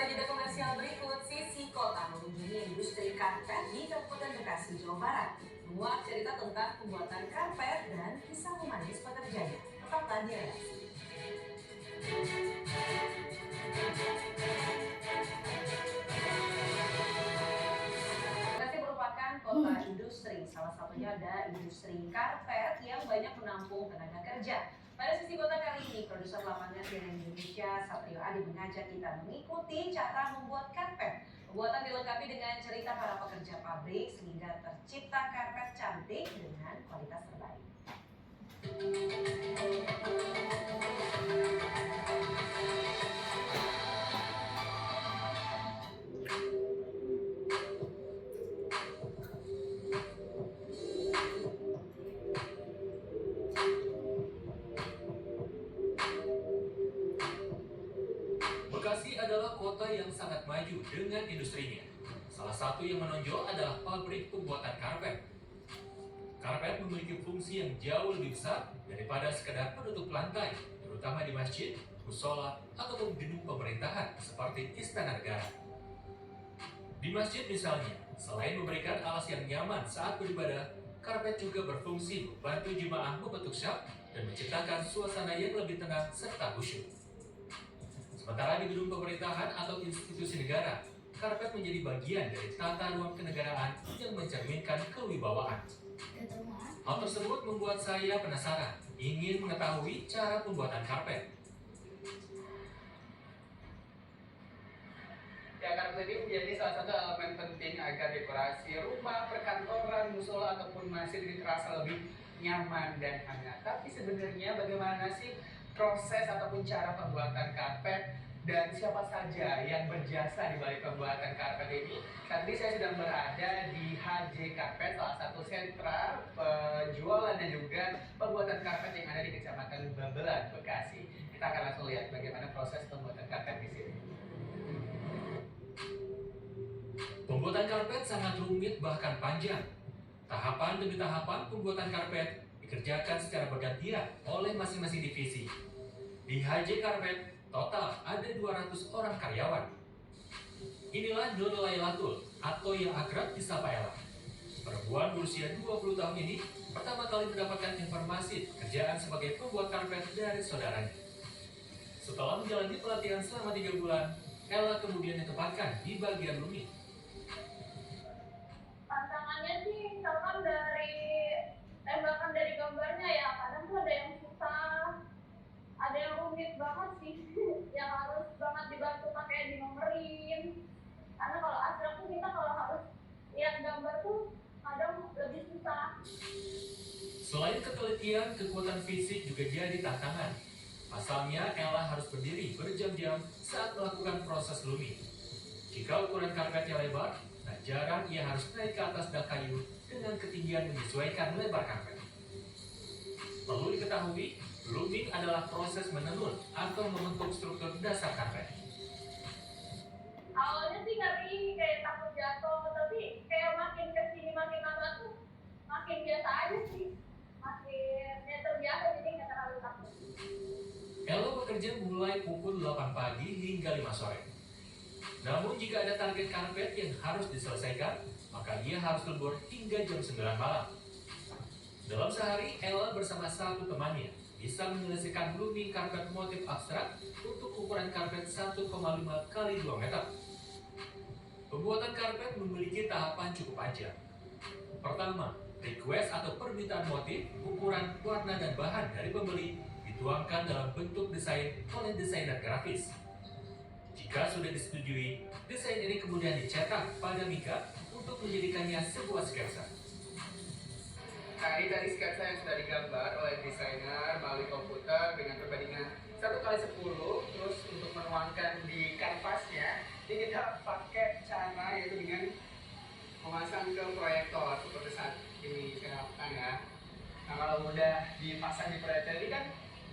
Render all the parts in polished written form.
Usai jeda komersial berikut, Sisi Kota mengunjungi industri karpet di Kabupaten Bekasi, Jawa Barat. Muat cerita tentang pembuatan karpet dan kisah manis pekerjanya. Tetaplah di redaksi. Bekasi merupakan kota industri, salah satunya ada industri karpet yang banyak menampung tenaga kerja. Pada Sisi Kota kali ini, produser lapangan CNN Indonesia Satrio Adi mengajak kita mengikuti cara membuat karpet. Pembuatan dilengkapi dengan cerita para pekerja pabrik sehingga tercipta karpet cantik dengan kualitas terbaik. Bekasi adalah kota yang sangat maju dengan industrinya. Salah satu yang menonjol adalah pabrik pembuatan karpet. Karpet memiliki fungsi yang jauh lebih besar daripada sekedar penutup lantai, terutama di masjid, musola, ataupun gedung pemerintahan seperti Istana Negara. Di masjid misalnya, selain memberikan alas yang nyaman saat beribadah, karpet juga berfungsi membantu jemaah membentuk syaf dan menciptakan suasana yang lebih tenang serta khusyuk. Sementara di gedung pemerintahan atau institusi negara, karpet menjadi bagian dari tata ruang kenegaraan yang mencerminkan kewibawaan. Hal tersebut membuat saya penasaran, ingin mengetahui cara pembuatan karpet. Ya, karpet ini menjadi salah satu elemen penting agar dekorasi rumah, perkantoran, musola, ataupun masjid ini terasa lebih nyaman dan hangat. Tapi sebenarnya bagaimana sih proses ataupun cara pembuatan karpet dan siapa saja yang berjasa di balik pembuatan karpet ini? Saat ini saya sedang berada di HJ Karpet, salah satu sentra penjualan dan juga pembuatan karpet yang ada di Kecamatan Babelan, Bekasi. Kita akan langsung lihat bagaimana proses pembuatan karpet di sini. Pembuatan karpet sangat rumit bahkan panjang. Tahapan demi tahapan pembuatan karpet dikerjakan secara bergantian oleh masing-masing divisi. Di HJ Karpet, total ada 200 orang karyawan. Inilah Nur Lailatul atau yang akrab disapa Ella. Perempuan berusia 20 tahun ini pertama kali mendapatkan informasi pekerjaan sebagai pembuat karpet dari saudaranya. Setelah menjalani pelatihan selama 3 bulan, Ella kemudian ditempatkan di bagian lumih. Tantangannya sih misalkan dari tembakan dari gambarnya ya, kadang tuh ada yang susah, ada yang rumit banget sih yang harus banget dibantu pakai dinomerin, karena kalau abstrak tuh kita kalau harus lihat gambar tuh kadang lebih susah. Selain ketelitian, kekuatan fisik juga jadi tantangan. Pasalnya, Ella harus berdiri berjam-jam saat melakukan proses lumih. Jika ukuran karpetnya lebar, tak jarang ia harus naik ke atas dak kayu dengan ketinggian menyesuaikan lebar karpet. Perlu diketahui, looming adalah proses menenun atau membentuk struktur dasar karpet. Awalnya sih ngeri, kayak takut jatuh, tapi kayak makin kesini makin lama tuh makin biasa aja sih, makin ya terbiasa, jadi nggak terlalu takut. Ella bekerja mulai pukul 8 pagi hingga 5 sore. Namun jika ada target karpet yang harus diselesaikan, maka ia harus lembur hingga jam 9 malam. Dalam sehari, Ella bersama satu temannya bisa menyelesaikan looming karpet motif abstrak untuk ukuran karpet 1,5 kali 2 meter. Pembuatan karpet memiliki tahapan cukup panjang. Pertama, request atau permintaan motif, ukuran, warna, dan bahan dari pembeli dituangkan dalam bentuk desain oleh desainer grafis. Jika sudah disetujui, desain ini kemudian dicetak pada mika untuk menjadikannya sebuah sketsa. Nah, ini tadi sketsa yang sudah digambar oleh desainer melalui komputer dengan perbandingan 1x10. Terus untuk menuangkan di kanvasnya, ini kita pakai cara yaitu dengan memasang ke proyektor seperti saat ini saya lakukan ya. Nah, kalau udah dipasang di proyektor ini kan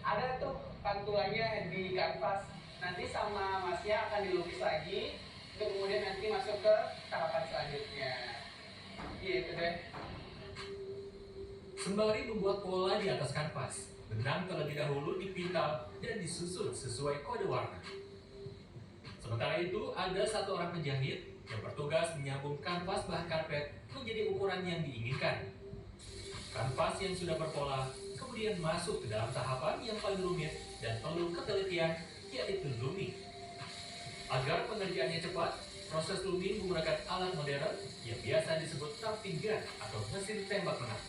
ada tuh pantulannya di kanvas. Nanti sama masnya akan dilukis lagi, untuk kemudian nanti masuk ke tahapan selanjutnya. Gitu deh. Sembari membuat pola di atas kanvas, benang terlebih dahulu dipintal dan disusun sesuai kode warna. Sementara itu ada satu orang penjahit yang bertugas menyambung kanvas bahan karpet menjadi ukuran yang diinginkan. Kanvas yang sudah berpola kemudian masuk ke dalam tahapan yang paling rumit dan perlu ketelitian, yaitu looming. Agar pengerjaannya cepat, proses looming menggunakan alat modern yang biasa disebut tapping gun atau mesin tembak menang.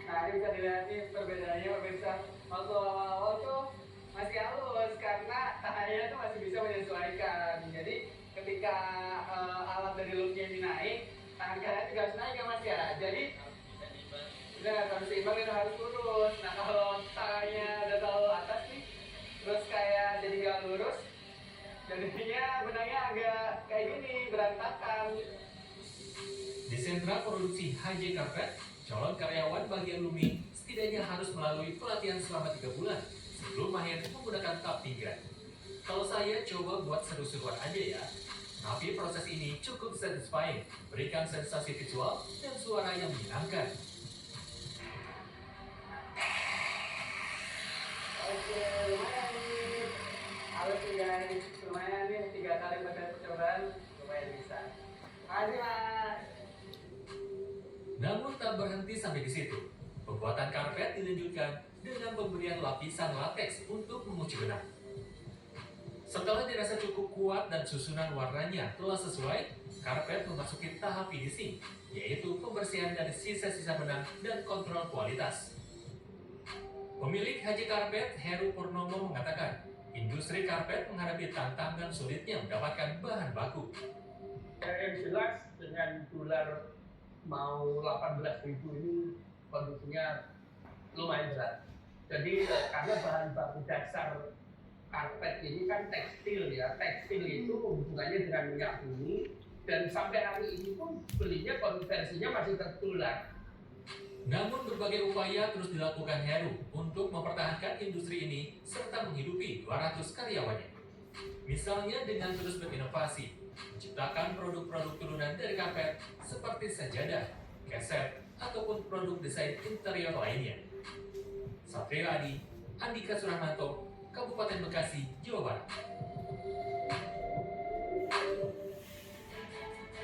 Nah, ini bisa dilihat nih perbedaannya pemirsa. Waktu awal-awal tuh masih halus karena cahaya tuh masih bisa menyesuaikan. Jadi ketika alat dari loopnya ini naik, tangan kanan juga harus naik ya Mas ya. Jadi harus seimbang dan harus lurus. Nah kalau tangannya udah terlalu atas nih, terus kayak jadi nggak lurus, jadinya benangnya agak kayak gini, berantakan. Di sentra produksi HJ Carpet, calon karyawan bagian looming setidaknya harus melalui pelatihan selama 3 bulan sebelum mahir menggunakan tapping gun. Kalau saya coba buat seru-seruan aja ya, tapi proses ini cukup satisfying, berikan sensasi visual dan suara yang menyenangkan. Oke, lumayan nih. Halus nih guys, lumayan nih 3 kali percobaan, lumayan bisa. Makasih Mas. Namun tak berhenti sampai di situ. Pembuatan karpet dilanjutkan dengan pemberian lapisan lateks untuk menguci benang. Setelah dirasa cukup kuat dan susunan warnanya telah sesuai, karpet memasuki tahap finishing, yaitu pembersihan dari sisa-sisa benang dan kontrol kualitas. Pemilik HJ Carpet, Heru Purnomo mengatakan, industri karpet menghadapi tantangan sulitnya mendapatkan bahan baku. Yang jelas dengan dolar mau 18.000 ini kondisinya lumayan berat. Jadi karena bahan baku dasar karpet ini kan tekstil ya, tekstil itu hubungannya dengan minyak bumi dan sampai hari ini pun belinya konversinya masih tertular. Namun berbagai upaya terus dilakukan Heru untuk mempertahankan industri ini serta menghidupi 200 karyawannya. Misalnya dengan terus berinovasi, menciptakan produk-produk turunan dari karpet seperti sajadah, keset, ataupun produk desain interior lainnya. Satrio Adi, Andika Suramanto, Kabupaten Bekasi, Jawa Barat.